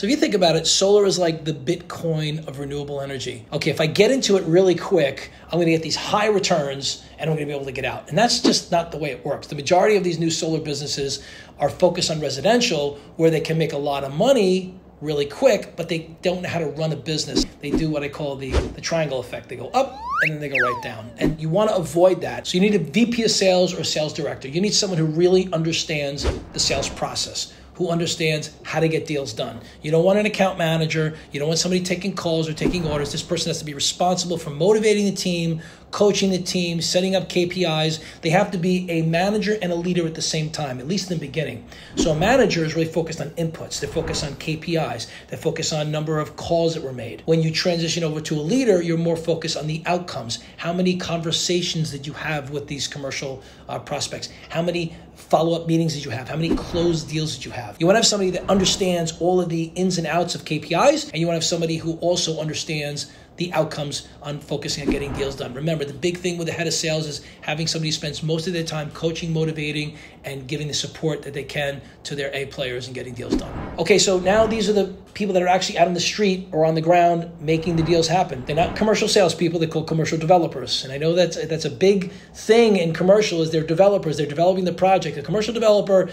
So if you think about it, solar is like the Bitcoin of renewable energy. Okay, if I get into it really quick, I'm going to get these high returns and I'm going to be able to get out. And that's just not the way it works. The majority of these new solar businesses are focused on residential, where they can make a lot of money really quick, but they don't know how to run a business. They do what I call the triangle effect. They go up and then they go right down. And you want to avoid that. So you need a VP of sales or a sales director. You need someone who really understands the sales process, who understands how to get deals done. You don't want an account manager. You don't want somebody taking calls or taking orders. This person has to be responsible for motivating the team, coaching the team, setting up KPIs. They have to be a manager and a leader at the same time, at least in the beginning. So a manager is really focused on inputs. They're focused on KPIs. They're focused on number of calls that were made. When you transition over to a leader, you're more focused on the outcomes. How many conversations did you have with these commercial prospects? How many follow-up meetings did you have? How many closed deals did you have? You want to have somebody that understands all of the ins and outs of KPIs, and you want to have somebody who also understands the outcomes on focusing on getting deals done. Remember, the big thing with the head of sales is having somebody who spends most of their time coaching, motivating, and giving the support that they can to their A players and getting deals done. Okay, so now these are the people that are actually out on the street or on the ground making the deals happen. They're not commercial salespeople, they're called commercial developers. And I know that's a big thing in commercial, is they're developers, they're developing the project. A commercial developer,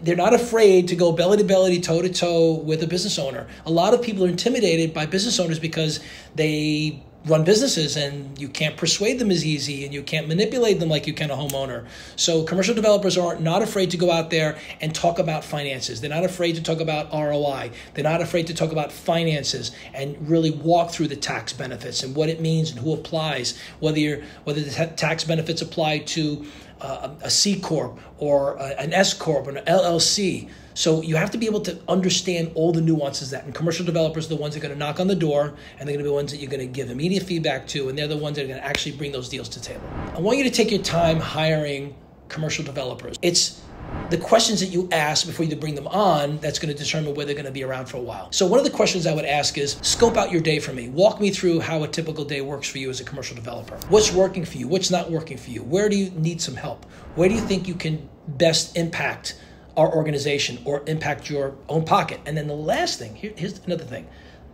they're not afraid to go belly to belly, toe to toe with a business owner. A lot of people are intimidated by business owners because they run businesses and you can't persuade them as easy and you can't manipulate them like you can a homeowner. So commercial developers are not afraid to go out there and talk about finances. They're not afraid to talk about ROI. They're not afraid to talk about finances and really walk through the tax benefits and what it means and who applies, whether the tax benefits apply to a C Corp or an S Corp or an LLC. So you have to be able to understand all the nuances of that. And commercial developers are the ones that are going to knock on the door, and they're going to be the ones that you're going to give immediate feedback to, and they're the ones that are going to actually bring those deals to the table. I want you to take your time hiring commercial developers. It's the questions that you ask before you bring them on that's going to determine whether they're going to be around for a while. So one of the questions I would ask is, scope out your day for me. Walk me through how a typical day works for you as a commercial developer. What's working for you? What's not working for you? Where do you need some help? Where do you think you can best impact our organization or impact your own pocket? And then the last thing, here's another thing,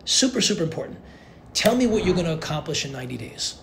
super, super important. Tell me what you're going to accomplish in 90 days.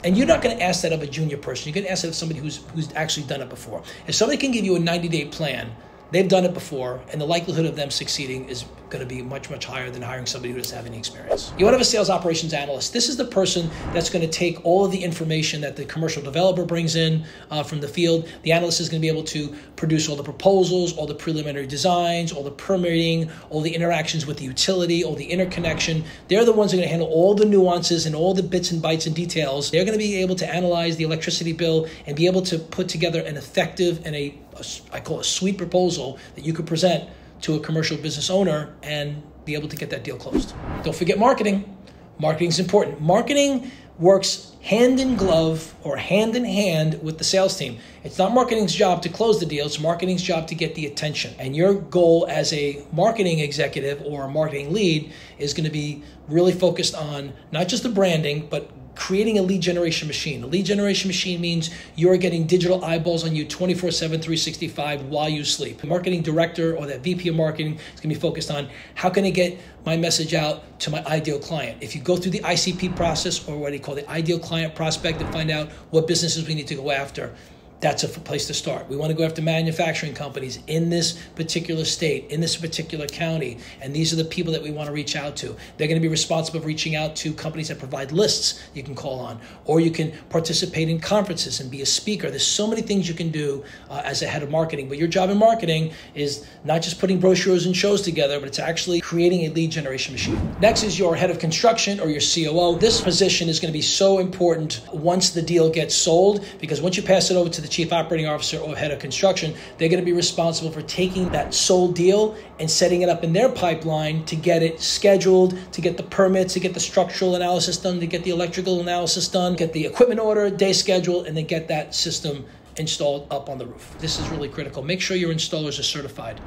And you're not going to ask that of a junior person. You're going to ask that of somebody who's actually done it before. If somebody can give you a 90-day plan, they've done it before, and the likelihood of them succeeding is going to be much, much higher than hiring somebody who doesn't have any experience. You want to have a sales operations analyst. This is the person that's going to take all of the information that the commercial developer brings in from the field. The analyst is going to be able to produce all the proposals, all the preliminary designs, all the permitting, all the interactions with the utility, all the interconnection. They're the ones that are going to handle all the nuances and all the bits and bytes and details. They're going to be able to analyze the electricity bill and be able to put together an effective and I call a sweet proposal that you could present to a commercial business owner and be able to get that deal closed. Don't forget marketing. Marketing is important. Marketing works hand in glove or hand in hand with the sales team. It's not marketing's job to close the deal. It's marketing's job to get the attention. And your goal as a marketing executive or a marketing lead is going to be really focused on not just the branding, but creating a lead generation machine. A lead generation machine means you're getting digital eyeballs on you 24/7, 365 while you sleep. The marketing director or that VP of marketing is going to be focused on how can I get my message out to my ideal client. If you go through the ICP process, or what they call the ideal client prospect, and find out what businesses we need to go after, that's a place to start. We want to go after manufacturing companies in this particular state, in this particular county, and these are the people that we want to reach out to. They're going to be responsible for reaching out to companies that provide lists you can call on, or you can participate in conferences and be a speaker. There's so many things you can do as a head of marketing, but your job in marketing is not just putting brochures and shows together, but it's actually creating a lead generation machine. Next is your head of construction or your COO. This position is going to be so important once the deal gets sold, because once you pass it over to the chief operating officer or head of construction, they're going to be responsible for taking that sold deal and setting it up in their pipeline to get it scheduled, to get the permits, to get the structural analysis done, to get the electrical analysis done, get the equipment order, day schedule, and then get that system installed up on the roof. This is really critical. Make sure your installers are certified.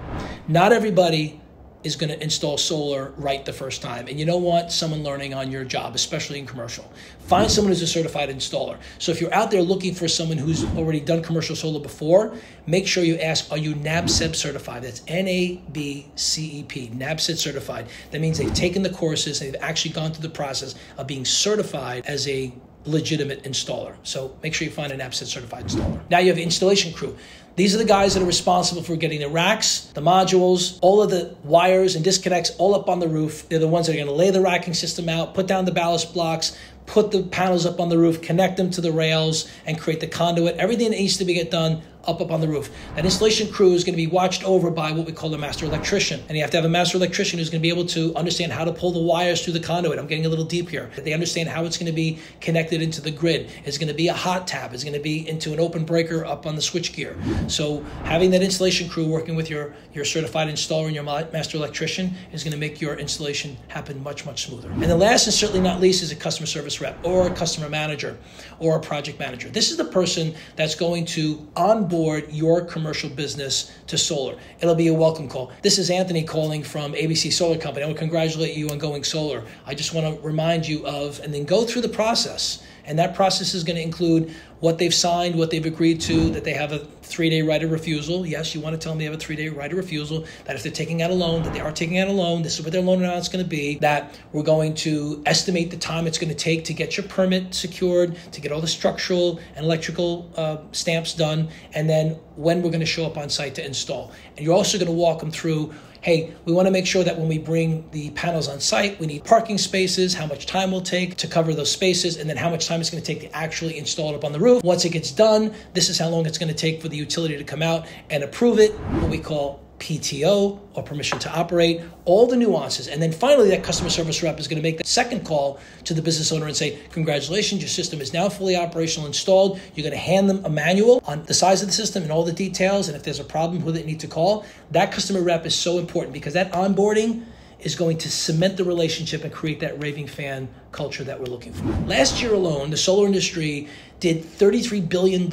Not everybody is going to install solar right the first time. And you don't want someone learning on your job, especially in commercial. Find someone who's a certified installer. So if you're out there looking for someone who's already done commercial solar before, make sure you ask, are you NABCEP certified? That's NABCEP, NABCEP certified. That means they've taken the courses and they've actually gone through the process of being certified as a legitimate installer. So make sure you find an NABCEP certified installer. Now you have installation crew. These are the guys that are responsible for getting the racks, the modules, all of the wires and disconnects all up on the roof. They're the ones that are going to lay the racking system out, put down the ballast blocks, put the panels up on the roof, connect them to the rails, and create the conduit. Everything that needs to get done up on the roof. That installation crew is going to be watched over by what we call a master electrician. And you have to have a master electrician who's going to be able to understand how to pull the wires through the conduit. I'm getting a little deep here. They understand how it's going to be connected into the grid. It's going to be a hot tap. It's going to be into an open breaker up on the switchgear. So having that installation crew working with your certified installer and your master electrician is going to make your installation happen much, much smoother. And the last and certainly not least is a customer service rep or a customer manager or a project manager. This is the person that's going to onboard your commercial business to solar. It'll be a welcome call. This is Anthony calling from ABC Solar Company. I want to congratulate you on going solar. I just want to remind you of, and then go through the process. And that process is going to include what they've signed, what they've agreed to, that they have a 3-day right of refusal. Yes, you want to tell them they have a 3-day right of refusal, that if they're taking out a loan, that they are taking out a loan, this is what their loan amount is going to be, that we're going to estimate the time it's going to take to get your permit secured, to get all the structural and electrical stamps done, and then when we're going to show up on site to install. And you're also going to walk them through, hey, we want to make sure that when we bring the panels on site, we need parking spaces, how much time will take to cover those spaces, and then how much time it's going to take to actually install it up on the roof. Once it gets done, this is how long it's going to take for the utility to come out and approve it, what we call PTO, or permission to operate, all the nuances. And then finally, that customer service rep is going to make that second call to the business owner and say, congratulations, your system is now fully operational, installed. You're going to hand them a manual on the size of the system and all the details, and if there's a problem, who they need to call. That customer rep is so important because that onboarding is going to cement the relationship and create that raving fan culture that we're looking for. Last year alone, the solar industry did $33 billion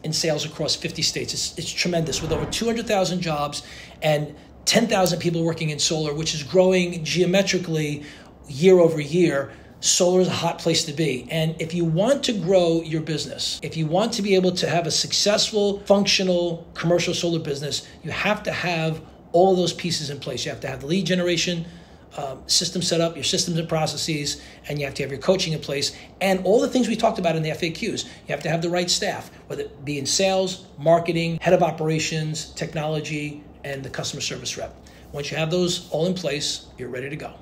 in sales across 50 states. It's tremendous, with over 200,000 jobs and 10,000 people working in solar, which is growing geometrically year over year. Solar is a hot place to be. And if you want to grow your business, if you want to be able to have a successful, functional commercial solar business, you have to have all of those pieces in place. You have to have the lead generation system set up, your systems and processes, and you have to have your coaching in place, and all the things we talked about in the FAQs. You have to have the right staff, whether it be in sales, marketing, head of operations, technology, and the customer service rep. Once you have those all in place, you're ready to go.